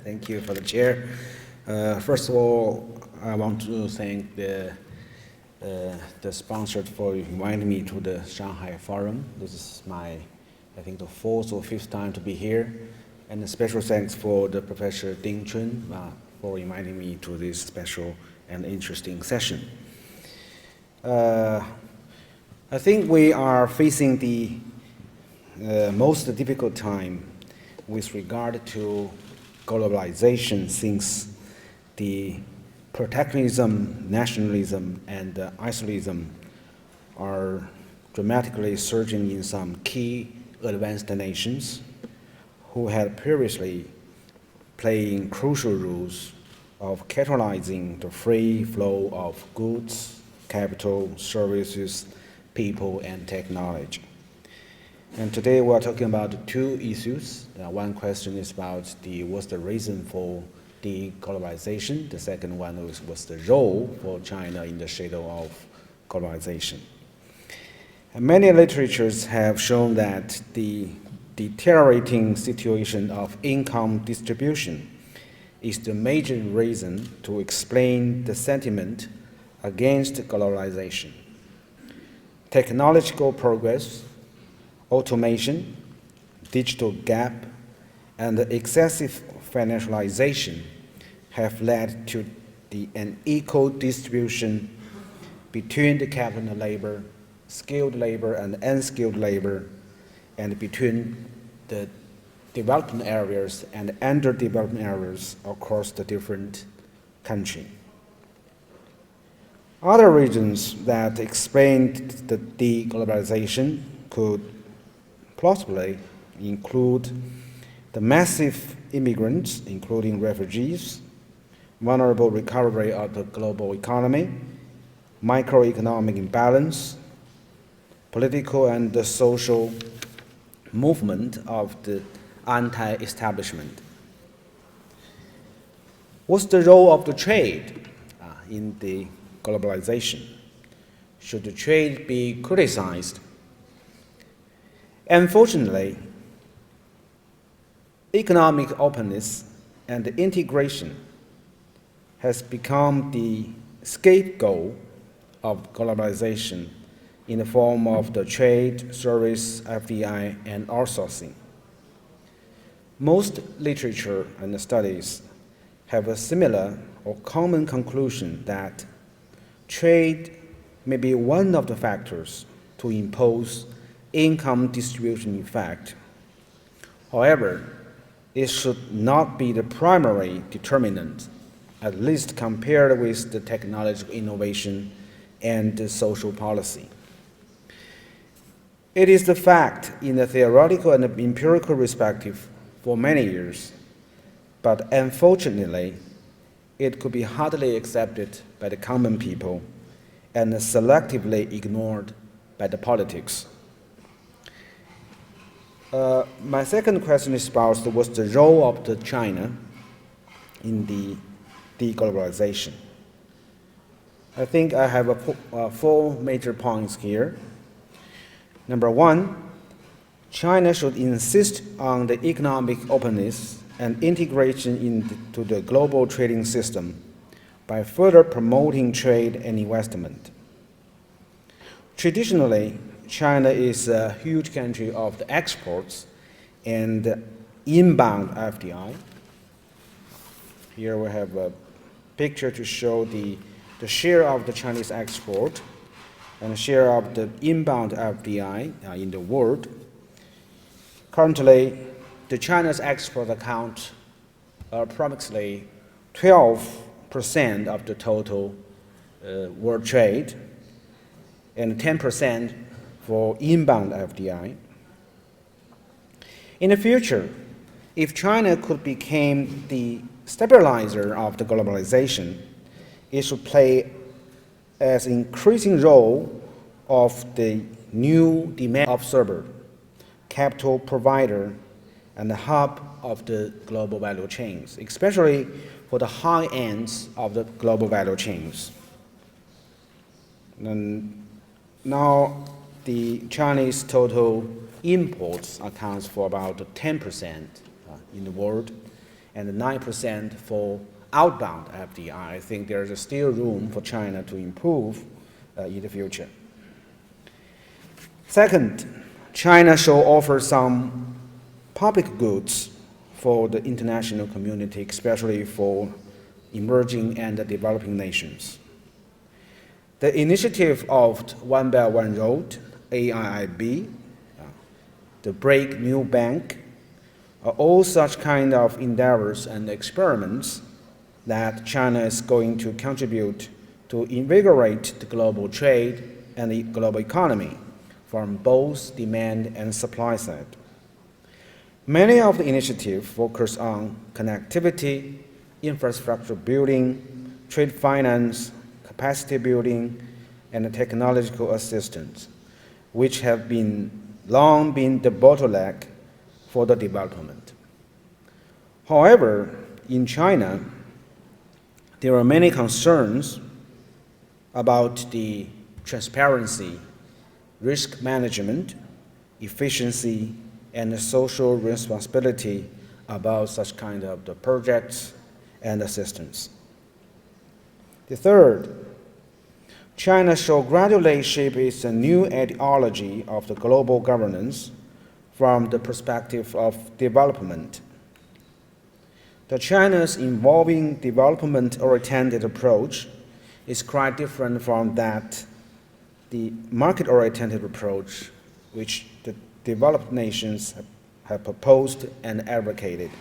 Thank you for the chair. First of all, I want to thank the sponsor for inviting me to the Shanghai Forum. This is my, I think, the fourth or fifth time to be here. And a special thanks for the Professor Ding Chun for inviting me to this special and interesting session. I think we are facing the most difficult time with regard to globalization since the protectionism, nationalism, and isolationism are dramatically surging in some key advanced nations who had previously playing crucial roles of catalyzing the free flow of goods, capital, services, people, and technology. And today we're talking about two issues. One question is about what's the reason for de-globalization. The second one was what's the role for China in the shadow of globalization. And many literatures have shown that the deteriorating situation of income distribution is the major reason to explain the sentiment against globalization. Technological progress, automation, digital gap, and excessive financialization have led to the unequal distribution between the capital and labor, skilled labor and unskilled labor, and between the developing areas and underdeveloped areas across the different countries. Other reasons that explain the de-globalization could plausibly include the massive immigrants, including refugees, vulnerable recovery of the global economy, microeconomic imbalance, political and the social movement of the anti-establishment. What's the role of the trade in the globalization? Should the trade be criticized? Unfortunately, economic openness and integration has become the scapegoat of globalization in the form of the trade, service, FDI, and outsourcing. Most literature and studies have a similar or common conclusion that trade may be one of the factors to impose income distribution effect. However, it should not be the primary determinant, at least compared with the technological innovation and the social policy. It is the fact in the theoretical and empirical perspective for many years, but unfortunately, it could be hardly accepted by the common people and selectively ignored by the politics. My second question is about what's the role of China in the de-globalization. I think I have four major points here. Number one, China should insist on the economic openness and integration into the global trading system by further promoting trade and investment. Traditionally, China is a huge country of the exports and inbound FDI. Here we have a picture to show the share of the Chinese export and the share of the inbound FDI in the world. Currently, the China's export account approximately 12% of the total world trade and 10% for inbound FDI. In the future, if China could become the stabilizer of the globalization, it should play as an increasing role of the new demand observer, capital provider, and the hub of the global value chains, especially for the high ends of the global value chains. And now, the Chinese total imports accounts for about 10% in the world, and 9% for outbound FDI. I think there's still room for China to improve in the future. Second, China shall offer some public goods for the international community, especially for emerging and developing nations. The initiative of One Belt One Road, AIIB, the Break New Bank, are all such kind of endeavors and experiments that China is going to contribute to invigorate the global trade and the global economy from both demand and supply side. Many of the initiatives focus on connectivity, infrastructure building, trade finance, capacity building, and technological assistance, which have long been the bottleneck for the development. However, in China, there are many concerns about the transparency, risk management, efficiency, and the social responsibility about such kind of the projects and assistance. The third, China shall gradually shape its new ideology of the global governance from the perspective of development. The China's evolving development-oriented approach is quite different from that the market-oriented approach which the developed nations have proposed and advocated.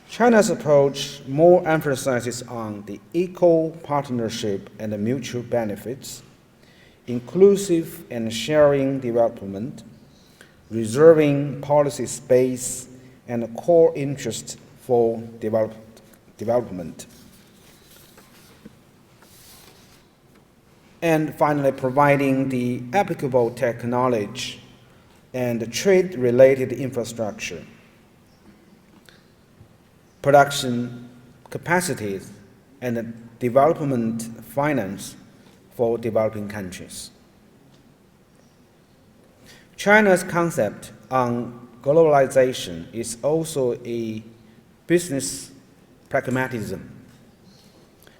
China's approach more emphasizes on the equal partnership and the mutual benefits, inclusive and sharing development, reserving policy space and core interest for development. And finally, providing the applicable technology and trade-related infrastructure, production capacities, and development finance for developing countries. China's concept on globalization is also a business pragmatism,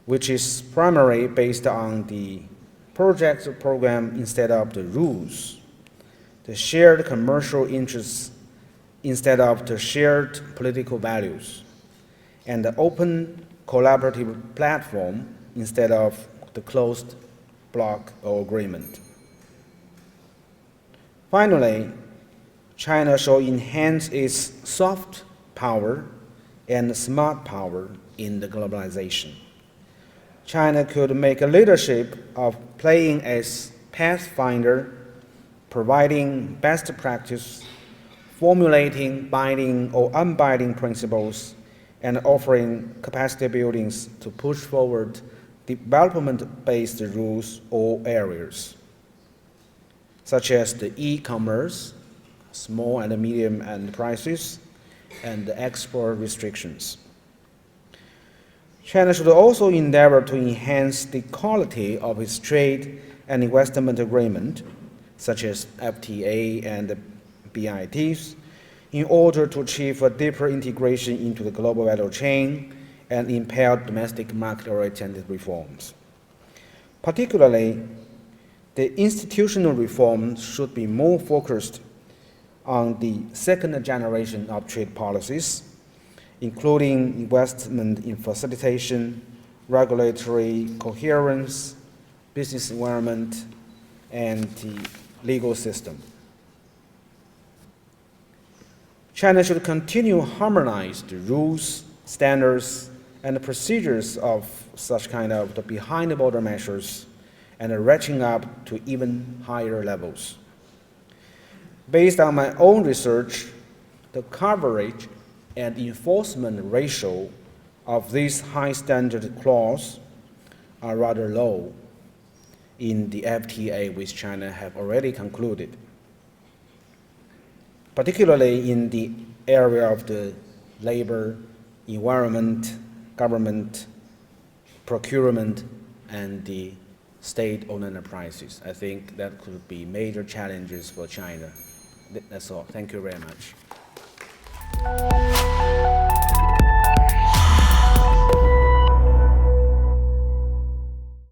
which is primarily based on the project program instead of the rules, the shared commercial interests instead of the shared political values, and the open collaborative platform instead of the closed block or agreement. Finally, China shall enhance its soft power and smart power in the globalization. China could make a leadership of playing as pathfinder, providing best practice, formulating binding or unbinding principles, and offering capacity buildings to push forward development-based rules or areas, such as the e-commerce, small and medium enterprises, and the export restrictions. China should also endeavor to enhance the quality of its trade and investment agreement, such as FTA and BITs, in order to achieve a deeper integration into the global value chain and impel domestic market-oriented reforms. Particularly, the institutional reforms should be more focused on the second generation of trade policies, including investment in facilitation, regulatory coherence, business environment, and the legal system. China should continue to harmonize the rules, standards, and procedures of such kind of the behind-the-border measures and reaching up to even higher levels. Based on my own research, the coverage and enforcement ratio of these high standard clauses are rather low in the FTA which China have already concluded, particularly in the area of the labor, environment, government, procurement, and the state-owned enterprises. I think that could be major challenges for China. That's all. Thank you very much.